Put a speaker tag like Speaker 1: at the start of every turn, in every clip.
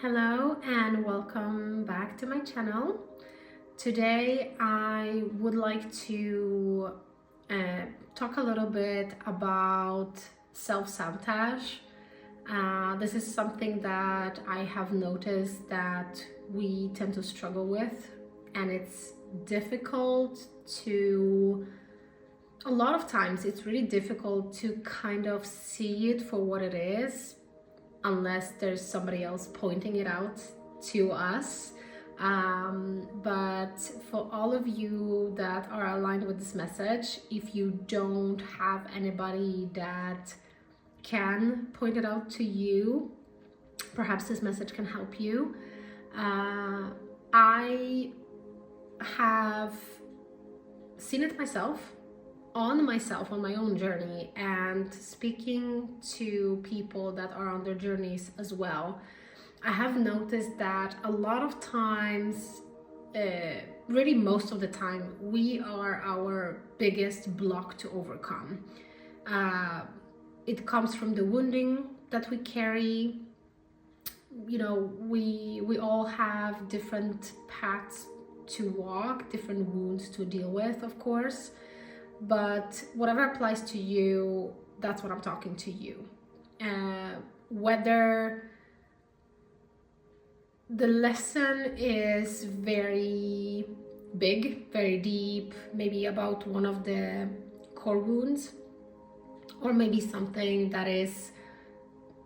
Speaker 1: Hello and welcome back to my channel. Today I would like to talk a little bit about self-sabotage. This is something that I have noticed that we tend to struggle with, and it's difficult to, a lot of times it's really difficult to kind of see it for what it is unless there's somebody else pointing it out to us. But for all of you that are aligned with this message, if you don't have anybody that can point it out to you, perhaps this message can help you. I have seen it myself on my own journey, and speaking to people that are on their journeys as well. I have noticed that a lot of times, really most of the time, we are our biggest block to overcome. It comes from the wounding that we carry. You know, we all have different paths to walk, different wounds to deal with, of course. But whatever applies to you, that's what I'm talking to you. Whether the lesson is very big, very deep, maybe about one of the core wounds, or maybe something that is,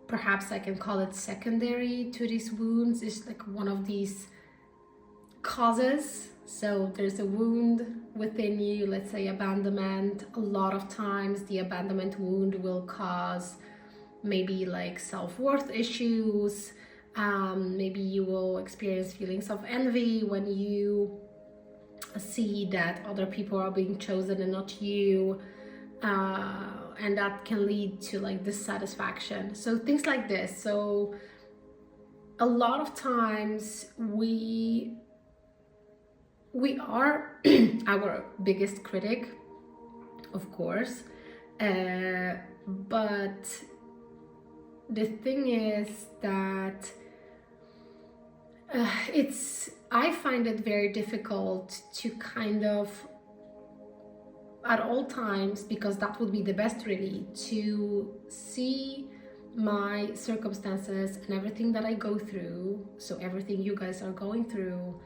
Speaker 1: perhaps I can call it secondary to these wounds, is like one of these causes. So there's a wound within you, let's say abandonment. A lot of times the abandonment wound will cause maybe like self-worth issues. Maybe you will experience feelings of envy when you see that other people are being chosen and not you. And that can lead to like dissatisfaction. So things like this. So a lot of times we are our biggest critic, of course, but the thing is that I find it very difficult to kind of, at all times, because that would be the best really, to see my circumstances and everything that I go through, so everything you guys are going through,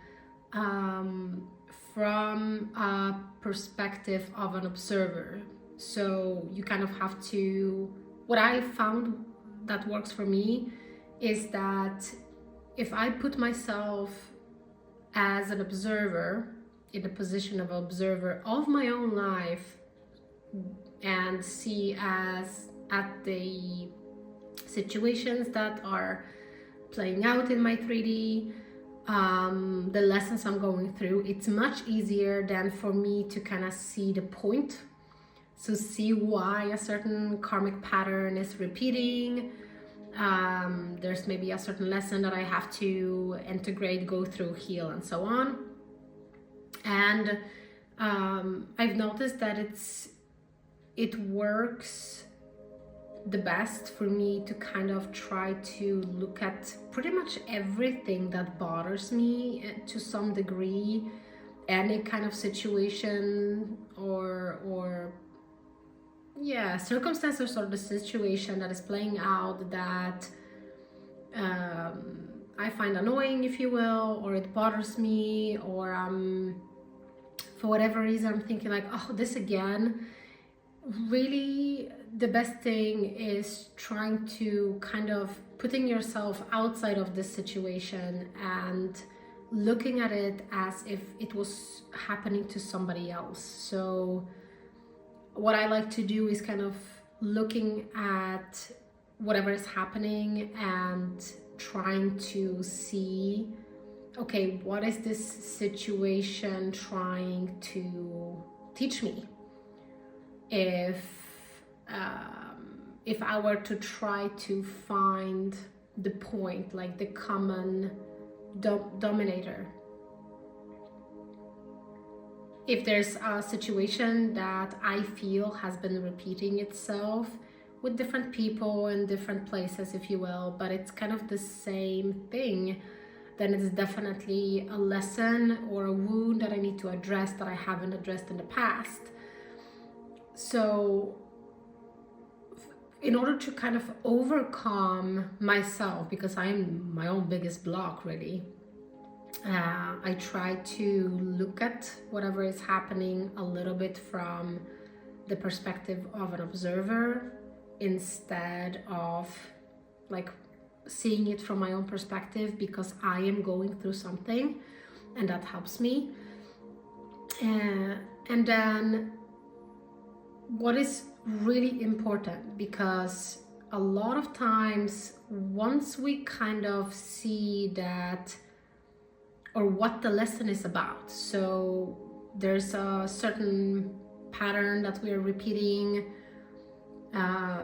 Speaker 1: from a perspective of an observer. So you kind of have to, what I found that works for me is that if I put myself as an observer, in the position of observer of my own life, and see as at the situations that are playing out in my 3D, the lessons I'm going through, it's much easier than for me to kind of see the point. So see why a certain karmic pattern is repeating. There's maybe a certain lesson that I have to integrate, go through, heal, and so on. And I've noticed that it works the best for me to kind of try to look at pretty much everything that bothers me to some degree, any kind of situation or yeah, circumstances or the situation that is playing out that I find annoying, if you will, or it bothers me, or for whatever reason I'm thinking like, oh, this again. Really, the best thing is trying to kind of putting yourself outside of this situation and looking at it as if it was happening to somebody else. So what I like to do is kind of looking at whatever is happening and trying to see, okay, what is this situation trying to teach me? If I were to try to find the point, like the common denominator, if there's a situation that I feel has been repeating itself with different people in different places, if you will, but it's kind of the same thing, then it's definitely a lesson or a wound that I need to address that I haven't addressed in the past. So in order to kind of overcome myself, because I'm my own biggest block really, I try to look at whatever is happening a little bit from the perspective of an observer instead of like seeing it from my own perspective, because I am going through something and that helps me. And then what is really important, because a lot of times once we kind of see that or what the lesson is about, so there's a certain pattern that we are repeating,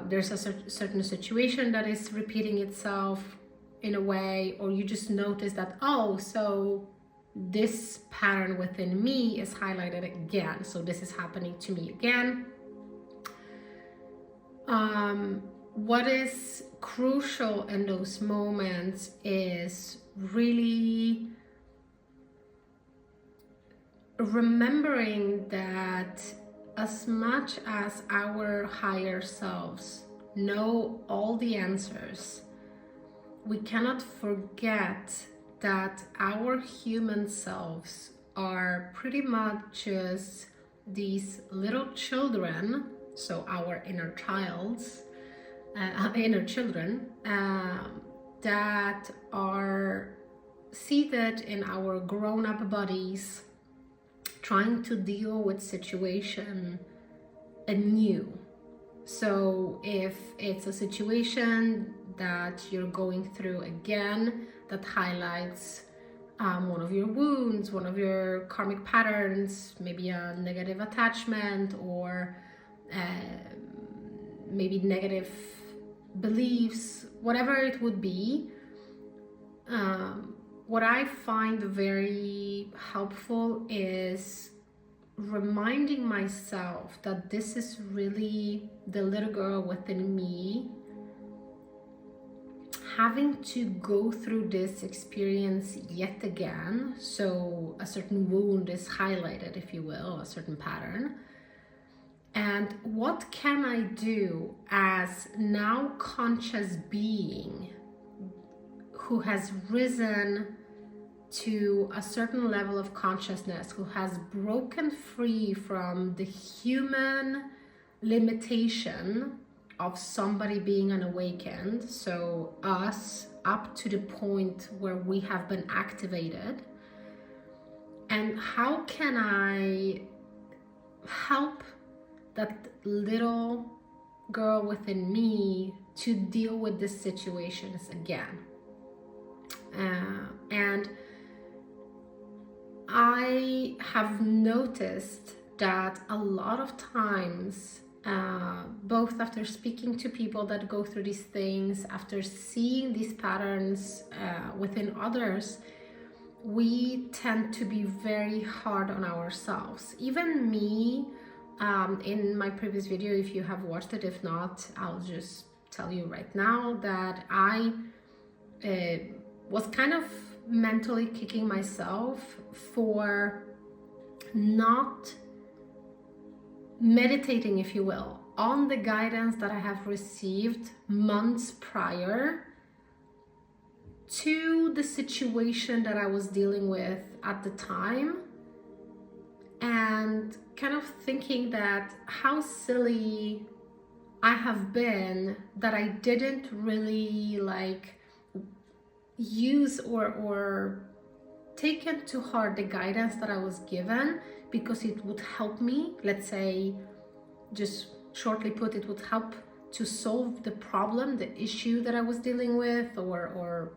Speaker 1: there's a certain situation that is repeating itself in a way, or you just notice that, oh, so this pattern within me is highlighted again, so this is happening to me again. What is crucial in those moments is really remembering that as much as our higher selves know all the answers, we cannot forget that our human selves are pretty much just these little children, so our inner children that are seated in our grown-up bodies, trying to deal with situation anew. So if it's a situation that you're going through again that highlights one of your wounds, one of your karmic patterns, maybe a negative attachment, or maybe negative beliefs, whatever it would be, what I find very helpful is reminding myself that this is really the little girl within me having to go through this experience yet again. So a certain wound is highlighted, if you will, a certain pattern. And what can I do as now conscious being who has risen to a certain level of consciousness, who has broken free from the human limitation of somebody being unawakened, so us up to the point where we have been activated, and how can I help that little girl within me to deal with these situations again. And I have noticed that a lot of times, both after speaking to people that go through these things, after seeing these patterns within others, we tend to be very hard on ourselves. Even me, in my previous video, if you have watched it, if not, I'll just tell you right now that I was kind of mentally kicking myself for not meditating, if you will, on the guidance that I have received months prior to the situation that I was dealing with at the time, and kind of thinking that how silly I have been that I didn't really like use or taken to heart the guidance that I was given, because it would help me, let's say, just shortly put, it would help to solve the problem, the issue that I was dealing with, or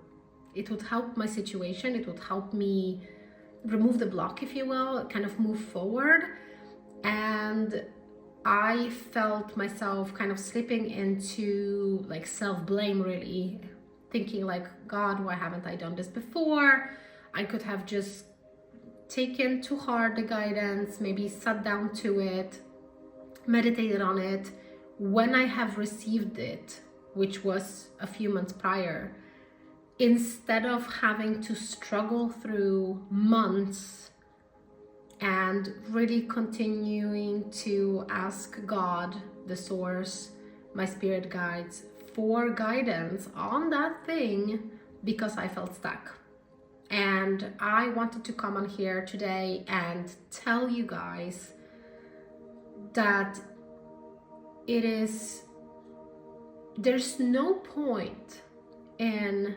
Speaker 1: it would help my situation, it would help me remove the block, if you will, kind of move forward. And I felt myself kind of slipping into like self-blame, really, thinking like, God, why haven't I done this before? I could have just taken to heart the guidance, maybe sat down to it, meditated on it, when I have received it, which was a few months prior, instead of having to struggle through months and really continuing to ask God, the source, my spirit guides, for guidance on that thing, because I felt stuck. And I wanted to come on here today and tell you guys that there's no point in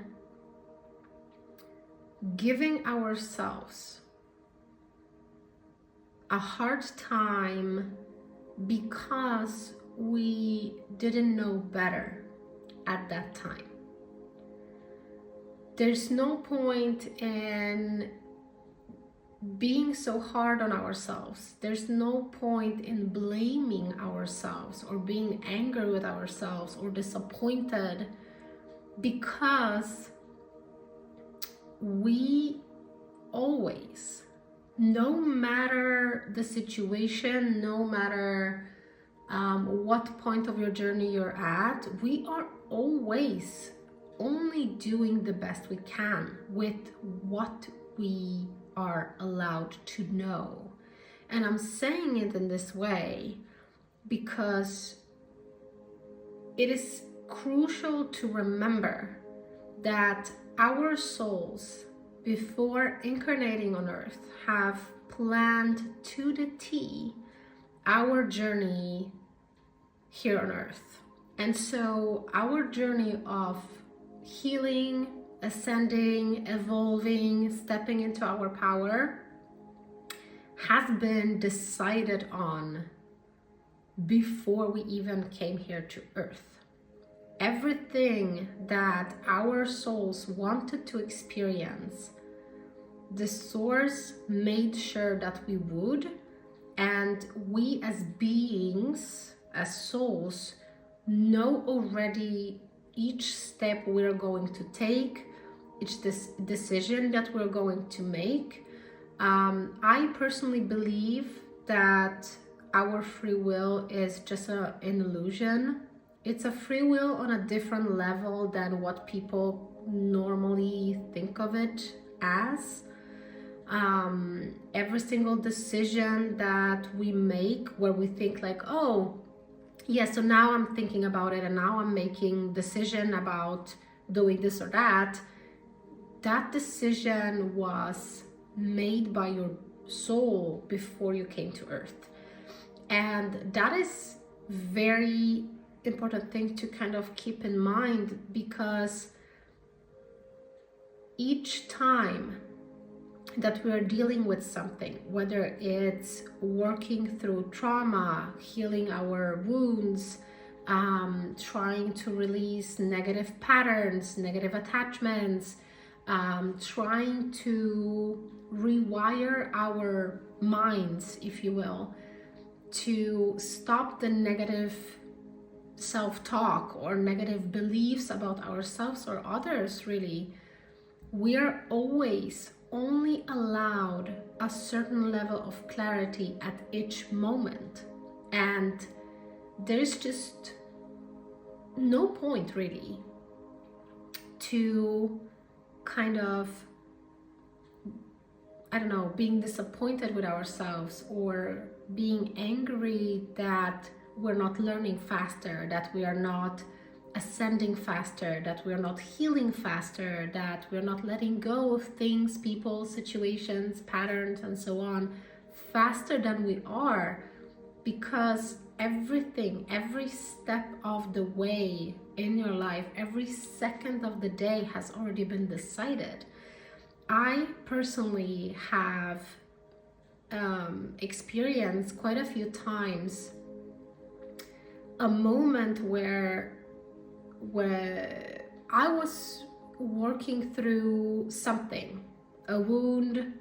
Speaker 1: giving ourselves a hard time because we didn't know better at that time. There's no point in being so hard on ourselves. There's no point in blaming ourselves or being angry with ourselves or disappointed, because we always, no matter the situation, no matter what point of your journey you're at, we are always only doing the best we can with what we are allowed to know. And I'm saying it in this way because it is crucial to remember that our souls, before incarnating on earth, have planned to the T our journey here on earth. And so our journey of healing, ascending, evolving, stepping into our power has been decided on before we even came here to earth. Everything that our souls wanted to experience, the source made sure that we would, and we as beings, as souls, know already each step we're going to take, each decision that we're going to make. I personally believe that our free will is just an illusion. It's a free will on a different level than what people normally think of it as. Every single decision that we make where we think like, oh, yeah, so now I'm thinking about it and now I'm making decision about doing this or that. That decision was made by your soul before you came to earth. And that is very important thing to kind of keep in mind, because each time that we are dealing with something, whether it's working through trauma, healing our wounds, trying to release negative patterns, negative attachments, trying to rewire our minds, if you will, to stop the negative self-talk or negative beliefs about ourselves or others, really, we are always only allowed a certain level of clarity at each moment. And there's just no point really to kind of, I don't know, being disappointed with ourselves or being angry that we're not learning faster, that we are not ascending faster, that we're not healing faster, that we're not letting go of things, people, situations, patterns, and so on faster than we are, because everything, every step of the way in your life, every second of the day has already been decided. I personally have experienced quite a few times a moment where I was working through something, a wound,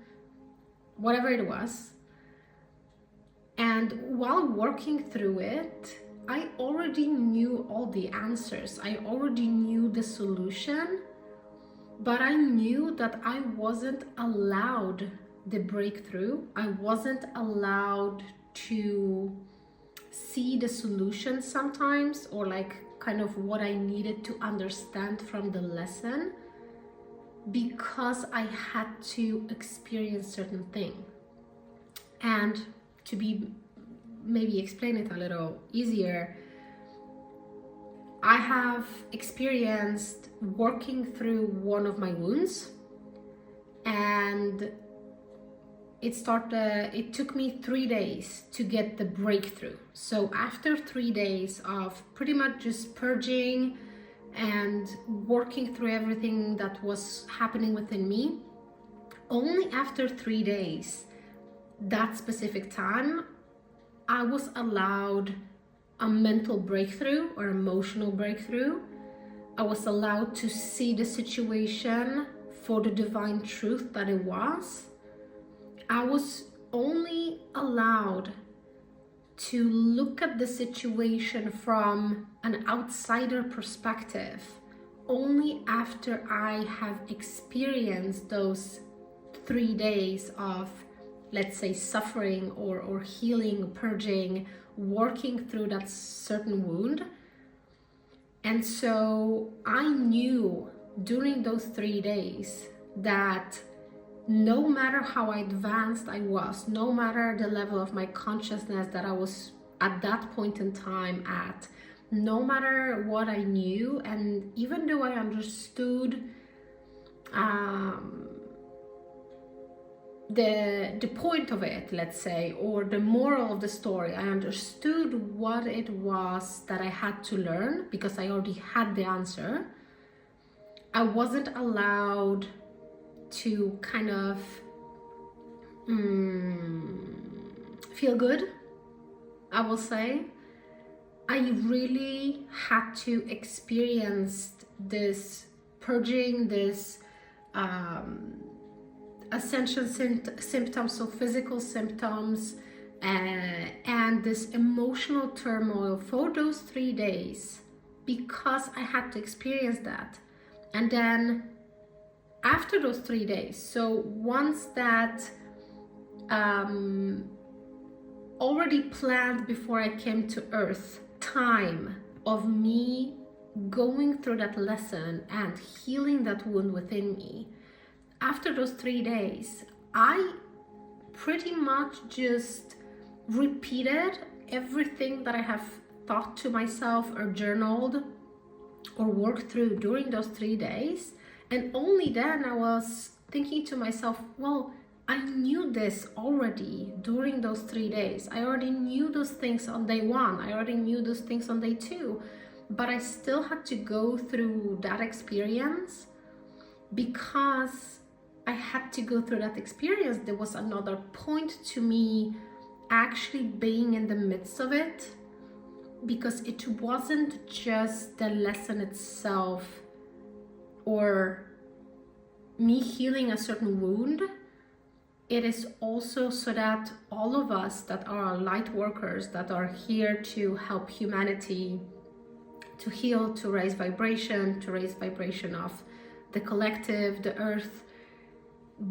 Speaker 1: whatever it was. And while working through it, I already knew all the answers. I already knew the solution, but I knew that I wasn't allowed the breakthrough. I wasn't allowed to see the solution sometimes, or like kind of what I needed to understand from the lesson, because I had to experience certain thing. And to be maybe explain it a little easier, I have experienced working through one of my wounds, and it took me 3 days to get the breakthrough. So after 3 days of pretty much just purging and working through everything that was happening within me, only after 3 days, that specific time, I was allowed a mental breakthrough or emotional breakthrough. I was allowed to see the situation for the divine truth that it was. I was only allowed to look at the situation from an outsider perspective only after I have experienced those 3 days of, let's say, suffering or healing, purging, working through that certain wound. And so I knew during those 3 days that no matter how advanced I was, no matter the level of my consciousness that I was at that point in time at, no matter what I knew, and even though I understood the point of it, let's say, or the moral of the story, I understood what it was that I had to learn because I already had the answer. I wasn't allowed to kind of feel good, I will say. I really had to experience this purging, this ascension symptoms, so physical symptoms, and this emotional turmoil for those 3 days, because I had to experience that. And then after those 3 days, so once that already planned before I came to Earth time of me going through that lesson and healing that wound within me, after those 3 days, I pretty much just repeated everything that I have thought to myself or journaled or worked through during those 3 days. And only then I was thinking to myself, well, I knew this already during those 3 days. I already knew those things on day 1. I already knew those things on day 2. But I still had to go through that experience because I had to go through that experience. There was another point to me actually being in the midst of it, because it wasn't just the lesson itself or me healing a certain wound. It is also so that all of us that are light workers, that are here to help humanity to heal, to raise vibration of the collective, the earth,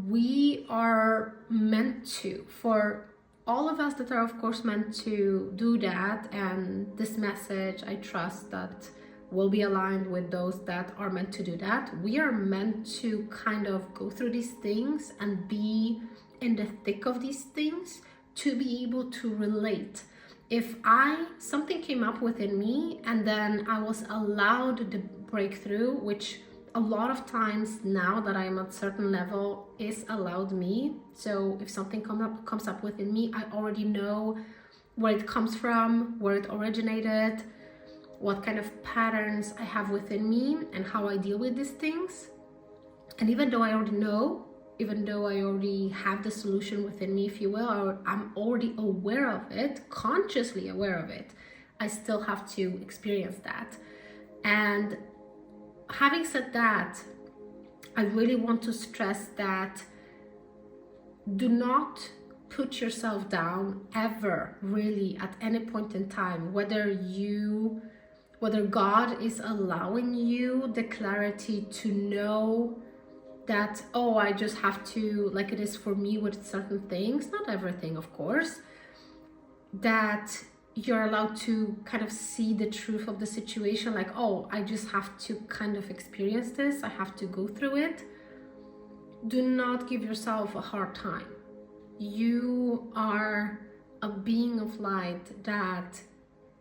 Speaker 1: we are meant to, for all of us that are of course meant to do that. And this message, I trust that will be aligned with those that are meant to do that. We are meant to kind of go through these things and be in the thick of these things to be able to relate. If something came up within me and then I was allowed the breakthrough, which a lot of times now that I'm at a certain level is allowed me. So if something comes up within me, I already know where it comes from, where it originated, what kind of patterns I have within me and how I deal with these things. And even though I already know, even though I already have the solution within me, if you will, or I'm already aware of it, consciously aware of it, I still have to experience that. And having said that, I really want to stress that do not put yourself down ever, really, at any point in time, whether God is allowing you the clarity to know that, oh, I just have to, like it is for me with certain things, not everything, of course, that you're allowed to kind of see the truth of the situation, like, oh, I just have to kind of experience this, I have to go through it. Do not give yourself a hard time. You are a being of light that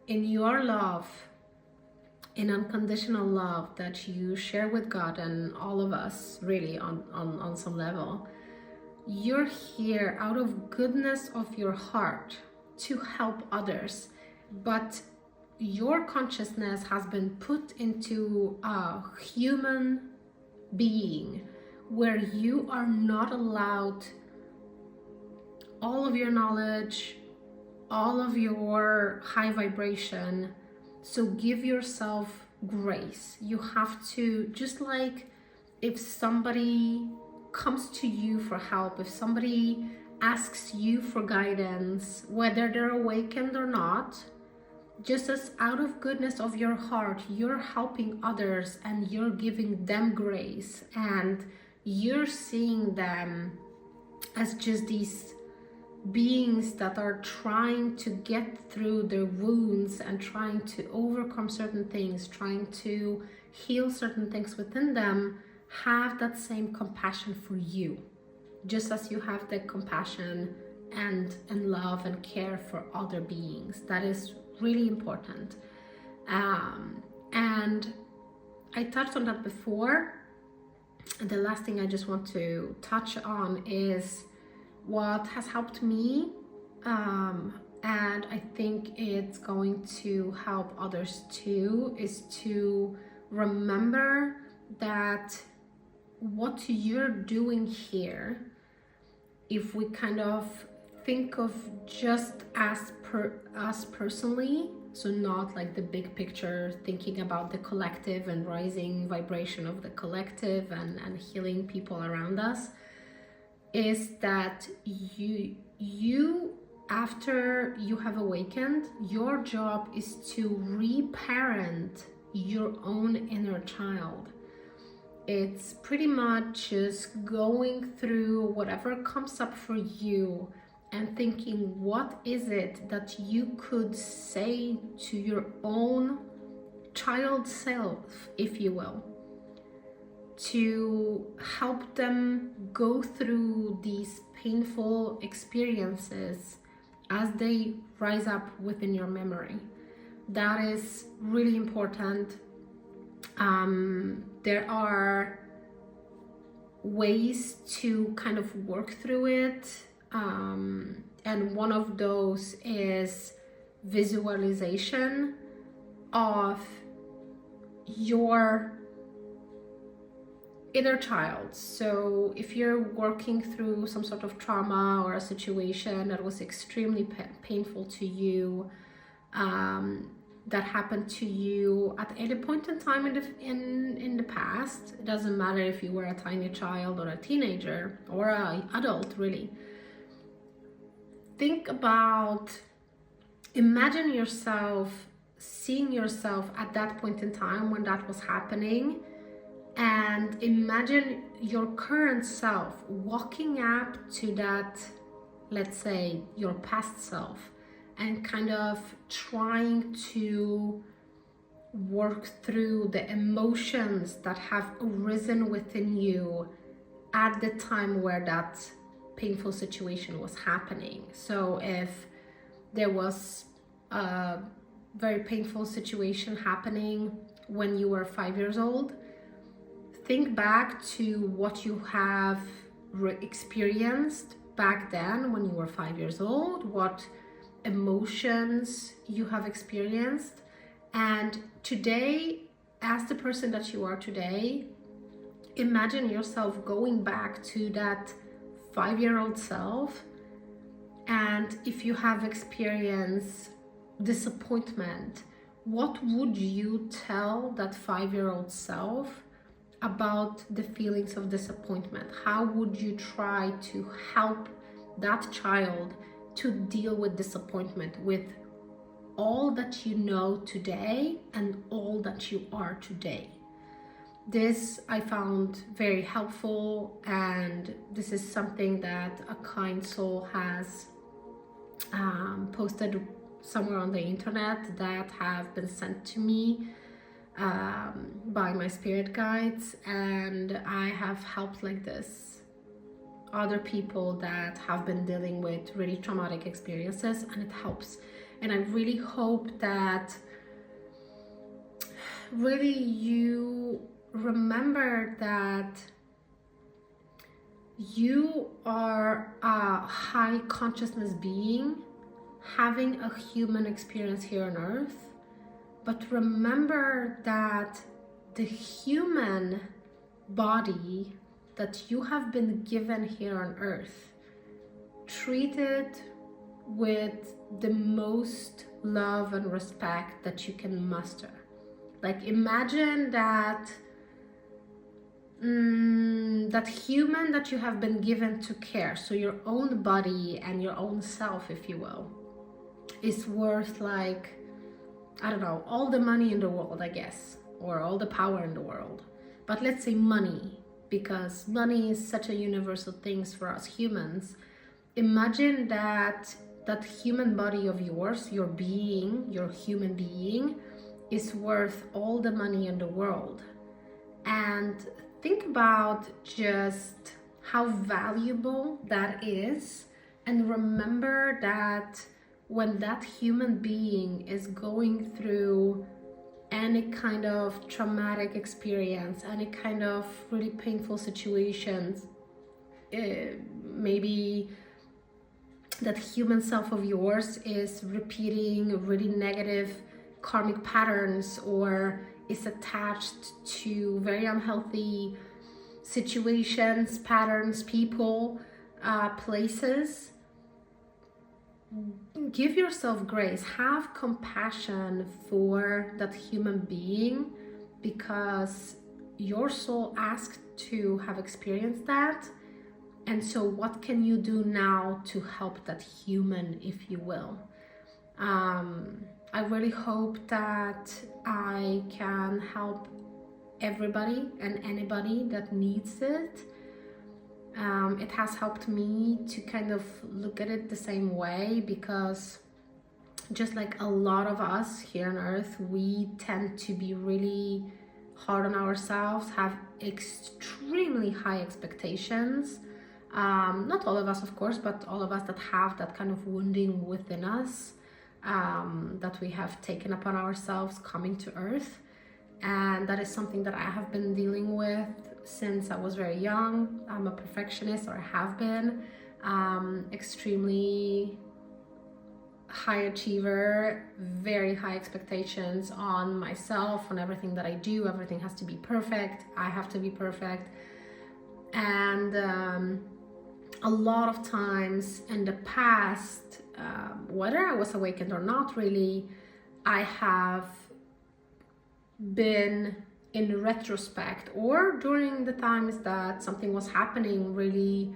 Speaker 1: in your love, in unconditional love that you share with God and all of us, really, on some level, you're here out of goodness of your heart to help others, but your consciousness has been put into a human being where you are not allowed all of your knowledge, all of your high vibration. So give yourself grace. You have to, just like if somebody comes to you for help, if somebody asks you for guidance, whether they're awakened or not, just as out of goodness of your heart, you're helping others and you're giving them grace, and you're seeing them as just these beings that are trying to get through their wounds and trying to overcome certain things, trying to heal certain things within them. Have that same compassion for you, just as you have the compassion and love and care for other beings. That is really important. And I touched on that before. And the last thing I just want to touch on is what has helped me, and I think it's going to help others too, is to remember that what you're doing here, if we kind of think of just as us personally, so not like the big picture, thinking about the collective and rising vibration of the collective and healing people around us, is that you after you have awakened, your job is to reparent your own inner child. It's pretty much just going through whatever comes up for you and thinking, what is it that you could say to your own child self, if you will, to help them go through these painful experiences as they rise up within your memory. That is really important. There are ways to kind of work through it, and one of those is visualization of your inner child. So if you're working through some sort of trauma or a situation that was extremely painful to you, that happened to you at any point in time in the past, it doesn't matter if you were a tiny child or a teenager or an adult, really. Think about, imagine yourself, seeing yourself at that point in time when that was happening, and imagine your current self walking up to that, let's say, your past self, and kind of trying to work through the emotions that have arisen within you at the time where that painful situation was happening. So if there was a very painful situation happening when you were 5 years old, think back to what you have experienced back then when you were 5 years old, what emotions you have experienced, and today, as the person that you are today, imagine yourself going back to that 5-year-old self, and if you have experienced disappointment, what would you tell that 5-year-old self about the feelings of disappointment? How would you try to help that child to deal with disappointment with all that you know today and all that you are today? This I found very helpful, and this is something that a kind soul has posted somewhere on the internet that have been sent to me by my spirit guides, and I have helped like this other people that have been dealing with really traumatic experiences, and it helps. And I really hope that really you remember that you are a high consciousness being having a human experience here on earth. But remember that the human body that you have been given here on earth, treat it with the most love and respect that you can muster. Like, imagine that that human that you have been given to care, so your own body and your own self, if you will, is worth, like, I don't know, all the money in the world, I guess, or all the power in the world. But let's say money, because money is such a universal thing for us humans. Imagine that that human body of yours, your being, your human being, is worth all the money in the world. And think about just how valuable that is, and remember that when that human being is going through any kind of traumatic experience, any kind of really painful situations, maybe that human self of yours is repeating really negative karmic patterns, or is attached to very unhealthy situations, patterns, people, places, give yourself grace, have compassion for that human being, because your soul asked to have experienced that. And so what can you do now to help that human, if you will? I really hope that I can help everybody and anybody that needs it. It has helped me to kind of look at it the same way, because just like a lot of us here on earth, we tend to be really hard on ourselves, have extremely high expectations. Not all of us, of course, but all of us that have that kind of wounding within us, that we have taken upon ourselves coming to earth. And that is something that I have been dealing with since I was very young. I'm a perfectionist, or have been, extremely high achiever, very high expectations on myself, on everything that I do. Everything has to be perfect. I have to be perfect. And a lot of times in the past, whether I was awakened or not really, I have been, in retrospect or during the times that something was happening, really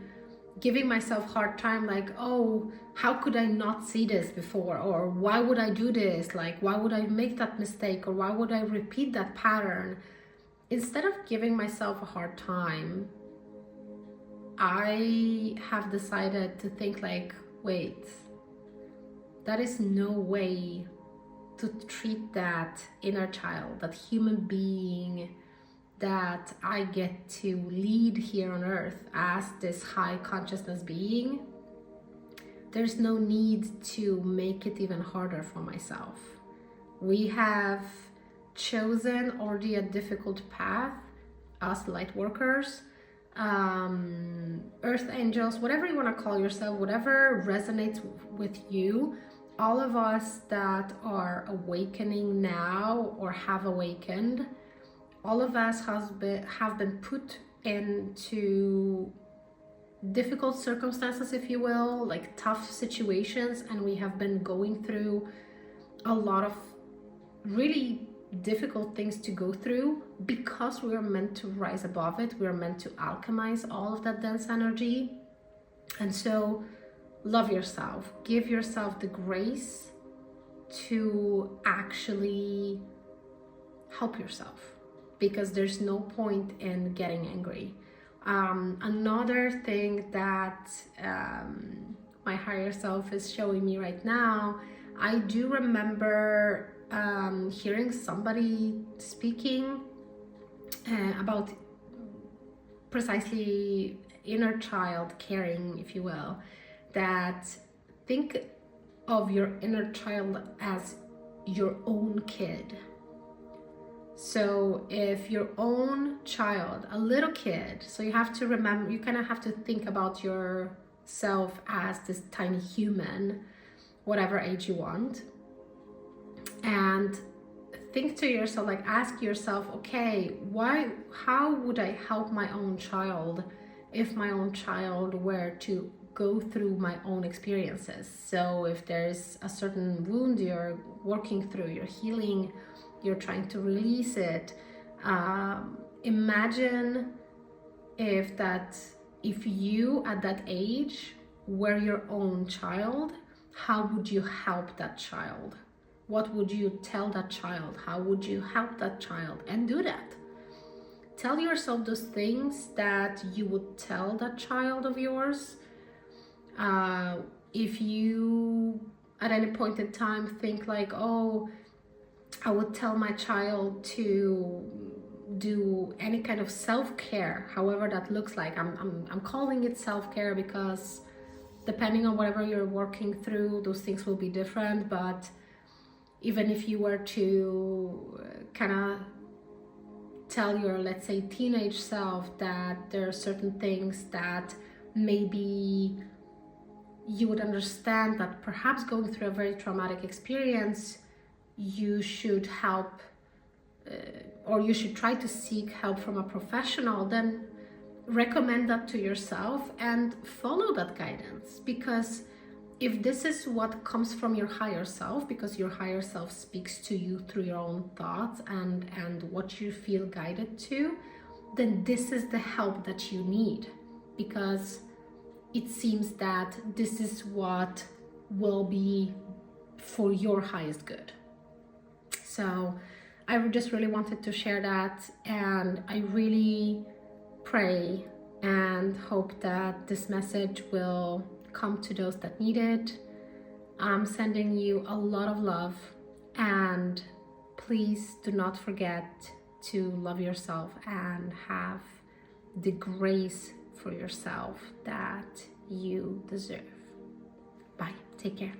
Speaker 1: giving myself a hard time, like, oh, how could I not see this before? Or why would I do this? Like, why would I make that mistake? Or why would I repeat that pattern? Instead of giving myself a hard time, I have decided to think like, wait, that is no way to treat that inner child, that human being that I get to lead here on earth as this high consciousness being. There's no need to make it even harder for myself. We have chosen already a difficult path, us light workers, earth angels, whatever you want to call yourself, whatever resonates with you. All of us that are awakening now or have awakened, all of us have been put into difficult circumstances, if you will, like tough situations, and we have been going through a lot of really difficult things to go through, because we are meant to rise above it. We are meant to alchemize all of that dense energy. And so love yourself, give yourself the grace to actually help yourself, because there's no point in getting angry. Another thing that my higher self is showing me right now, I do remember hearing somebody speaking about precisely inner child caring, if you will, that think of your inner child as your own kid. So if your own child, a little kid, so you have to remember, you kind of have to think about yourself as this tiny human, whatever age you want, and think to yourself, like ask yourself, okay, how would I help my own child if my own child were to go through my own experiences? So if there's a certain wound you're working through, you're healing, you're trying to release it, imagine if you at that age were your own child, how would you help that child? What would you tell that child? How would you help that child? And do that. Tell yourself those things that you would tell that child of yours. If you at any point in time think like, oh, I would tell my child to do any kind of self-care, however that looks like. I'm calling it self-care because depending on whatever you're working through, those things will be different. But even if you were to kind of tell your, let's say, teenage self that there are certain things that maybe you would understand that perhaps going through a very traumatic experience, you should help or you should try to seek help from a professional, then recommend that to yourself and follow that guidance. Because if this is what comes from your higher self, because your higher self speaks to you through your own thoughts and what you feel guided to, then this is the help that you need, because it seems that this is what will be for your highest good. So I just really wanted to share that, and I really pray and hope that this message will come to those that need it. I'm sending you a lot of love, and please do not forget to love yourself and have the grace for yourself that you deserve. Bye. Take care.